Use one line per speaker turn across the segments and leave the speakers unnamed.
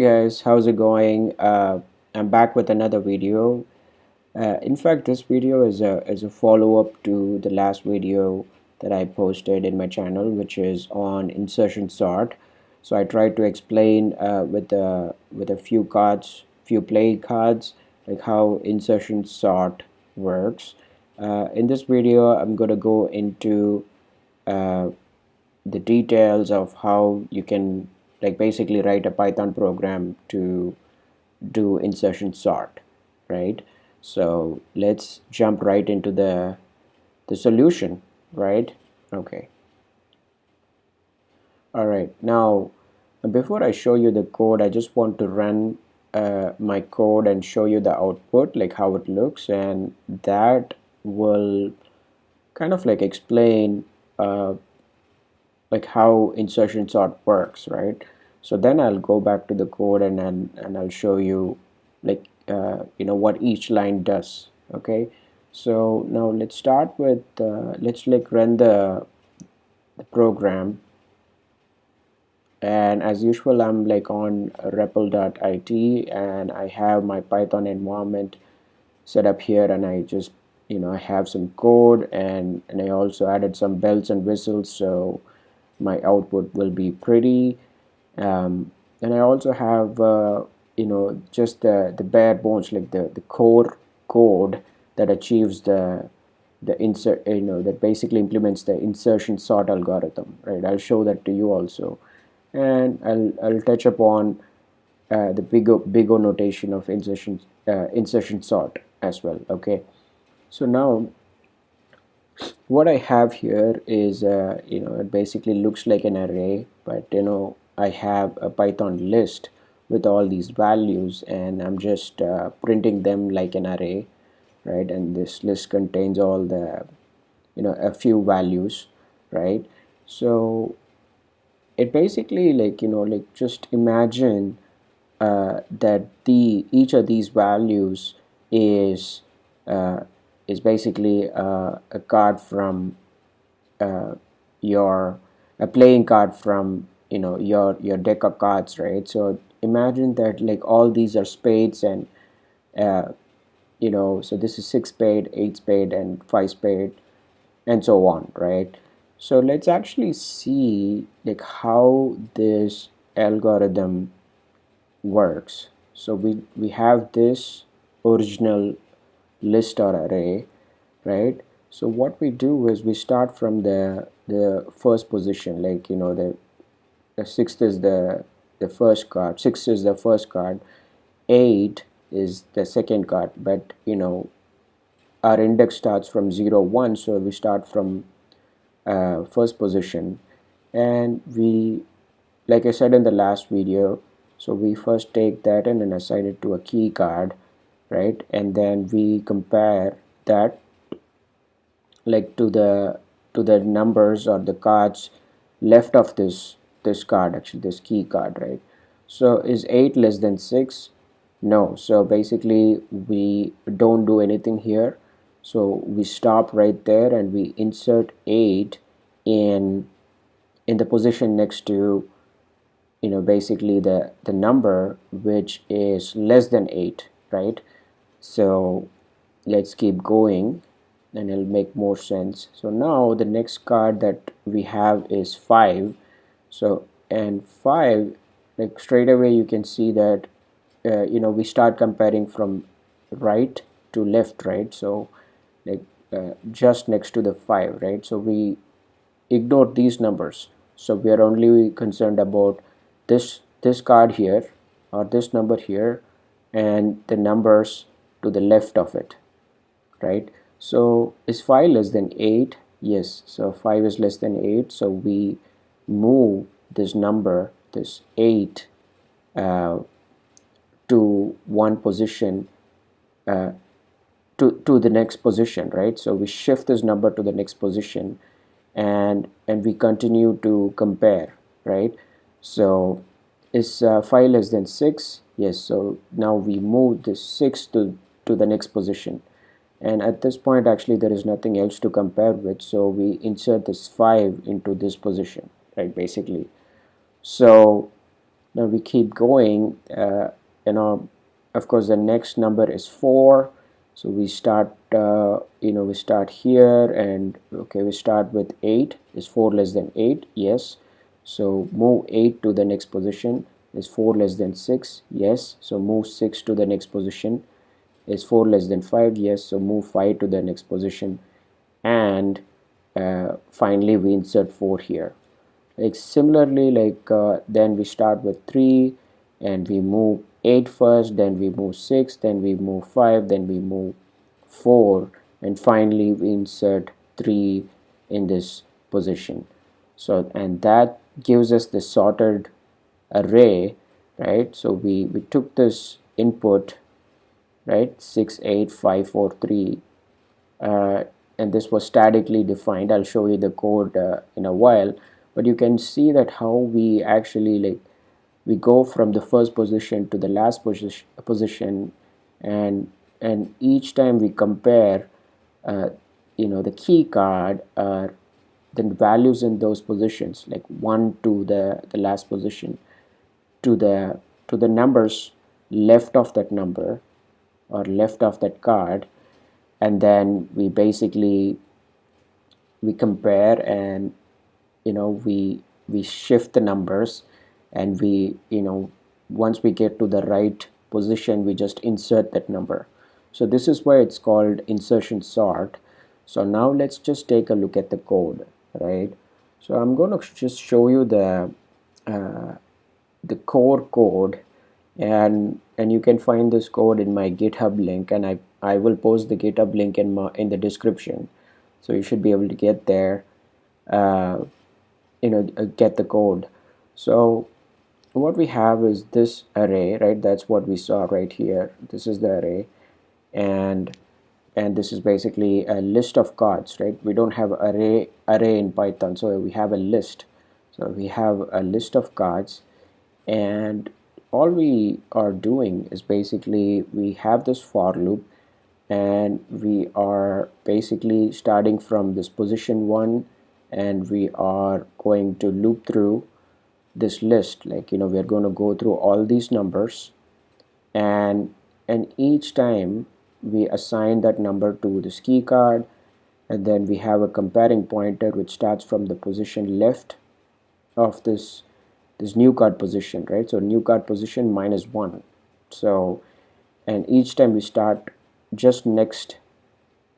guys, how's it going? I'm back with another video. In fact, this video is a follow-up to the last video that I posted in my channel, which is on insertion sort. So I tried to explain with a few cards, few play cards, like how insertion sort works. In this video, I'm going to go into uh, the details of how you can like basically write a Python program to do insertion sort, right? So let's jump right into the solution, right? Okay. All right. Now, before I show you the code, I just want to run my code and show you the output, like how it looks, and that will kind of like explain uh, like how insertion sort works, right? So then I'll go back to the code and I'll show you like what each line does. Okay, so now let's start with let's like run the program, and as usual I'm like on REPL.it and I have my Python environment set up here, and I just I have some code, and I also added some bells and whistles, so my output will be pretty. And I also have just the bare bones, like the core code that achieves the insert, that basically implements the insertion sort algorithm, right? I'll show that to you also, and I'll touch upon the big O notation of insertion sort as well. Okay, so now what I have here is it basically looks like an array, but I have a Python list with all these values, and I'm just printing them like an array, right? And this list contains all the a few values, right? So it basically like like just imagine that the each of these values is uh, is basically a card from uh, your a playing card from your deck of cards, right? So imagine that like all these are spades, and uh, so this is six spade, eight spade, and five spade, and so on, right? So let's actually see like how this algorithm works. So we have this original list or array, right? So what we do is we start from the first position, like the sixth is the first card, six is the first card, eight is the second card, but our index starts from 0 1, so we start from first position, and we, like I said in the last video, so we first take that and then assign it to a key card, right? And then we compare that like to the numbers or the cards left of this card, actually this key card, right? So is 8 less than 6? No. So basically we don't do anything here, so we stop right there and we insert 8 in the position next to basically the number which is less than 8, right? So let's keep going and it'll make more sense. So now the next card that we have is 5. So and 5, like straight away you can see that we start comparing from right to left, right? So like just next to the 5, right? So we ignore these numbers, so we are only concerned about this card here or this number here and the numbers to the left of it, right? So is 5 less than 8? Yes, so 5 is less than 8, so we move this number, this 8, uh, to one position, uh, to the next position, right? So we shift this number to the next position, and we continue to compare, right? So is 5 less than 6? Yes, so now we move this 6 to the next position, and at this point actually there is nothing else to compare with, so we insert this 5 into this position, right? Basically, so Now we keep going. Of course, the next number is 4. So we start, we start here, and okay, we start with 8. Is 4 less than 8? Yes. So move 8 to the next position. Is 4 less than 6? Yes. So move 6 to the next position. Is 4 less than 5? Yes. So move 5 to the next position. And finally we insert 4 here. Like similarly, then we start with 3 and we move 8 first, then we move 6, then we move 5, then we move 4, and finally we insert 3 in this position. So, and that gives us the sorted array, right? So we took this input, right, 6 8 5 4 3, uh, and this was statically defined. I'll show you the code in a while, but you can see that how we actually, like, we go from the first position to the last position, and each time we compare uh, the key card, the values in those positions, like 1 to the last position, to the numbers left of that number or left of that card, and then we basically we compare, and we shift the numbers, and we once we get to the right position, we just insert that number. So this is why it's called insertion sort. So now let's just take a look at the code, right? So I'm going to just show you the core code, and you can find this code in my GitHub link, and I will post the GitHub link in the description, so you should be able to get there, uh, get the code. So what we have is this array, right? That's what we saw right here. This is the array, and this is basically a list of cards, right? We don't have array in Python, so we have a list. So we have a list of cards, and all we are doing is basically we have this for loop, and we are basically starting from this position 1, and we are going to loop through this list. Like, we're going to go through all these numbers, and each time we assign that number to this key card, and then we have a comparing pointer which starts from the position left of this new card position, right? So new card position -1. So, and each time we start just next,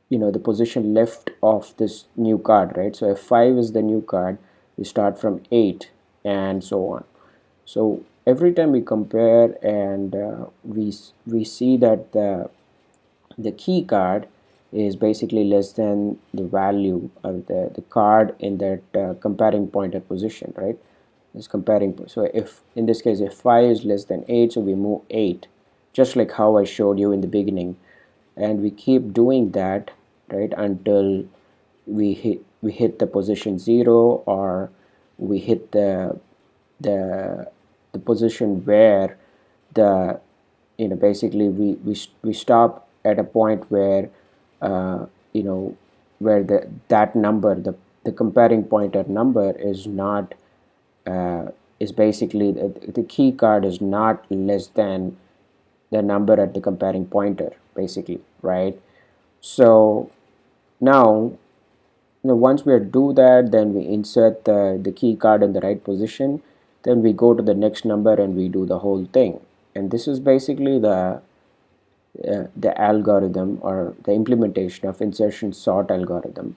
the position left of this new card, right? So if 5 is the new card, we start from 8, and so on. So every time we compare, and we see that the key card is basically less than the value of the card in that comparing pointer position, right? This comparing, so if in this case if 5 is less than 8, so we move 8, just like how I showed you in the beginning, and we keep doing that, right, until we hit the position 0, or we hit the position where the basically we stop at a point where uh, you know where that number, the comparing pointer number is not is basically the key card is not less than the number at the comparing pointer, basically, right? So now, once we do that, then we insert the key card in the right position, then we go to the next number and we do the whole thing. And this is basically the algorithm, or the implementation of insertion sort algorithm.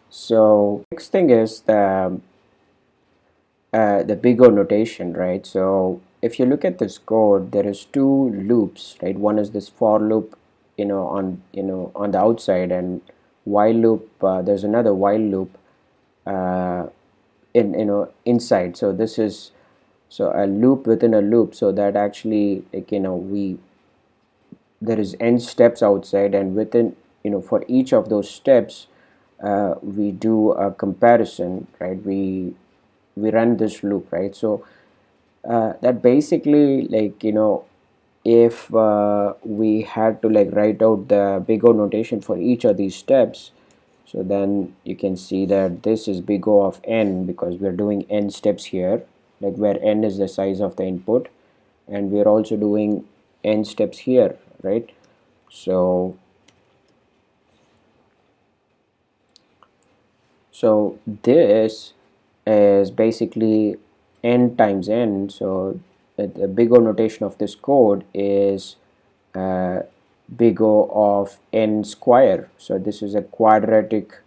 So next thing is the big O notation, right? So if you look at this code, there is two loops, right? One is this for loop, on the outside, and while loop. There's another while loop uh, inside. So this is a loop within a loop. So that actually, like, we there is n steps outside, and within, for each of those steps, we do a comparison, right? We run this loop, right? So that basically, like, if we had to, like, write out the big O notation for each of these steps, so then you can see that this is big O of n, because we're doing n steps here, like where n is the size of the input, and we're also doing n steps here, right? So this is basically n times n. So the big O notation of this code is big O of n square. So this is a quadratic,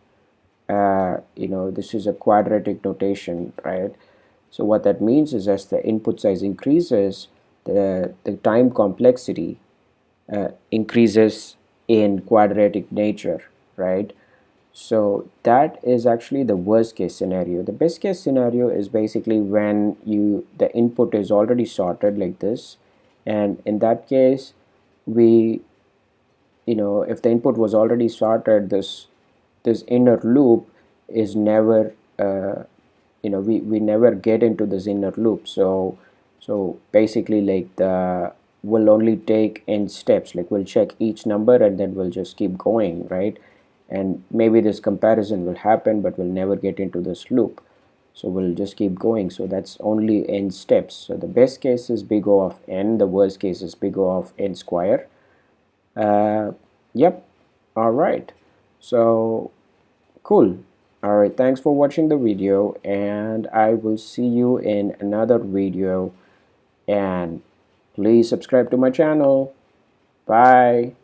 this is a quadratic notation, right? So what that means is as the input size increases, the time complexity increases in quadratic nature, right? So that is actually the worst case scenario. The best case scenario is basically when the input is already sorted like this, and in that case we, if the input was already sorted, this inner loop is never, we never get into this inner loop. So basically, like, we'll only take n steps, like we'll check each number and then we'll just keep going, right? And maybe this comparison will happen, but we'll never get into this loop, so we'll just keep going. So that's only n steps. So the best case is big O of n, the worst case is big O of n square. Yep. All right. So cool. All right, thanks for watching the video, and I will see you in another video, and please subscribe to my channel. Bye.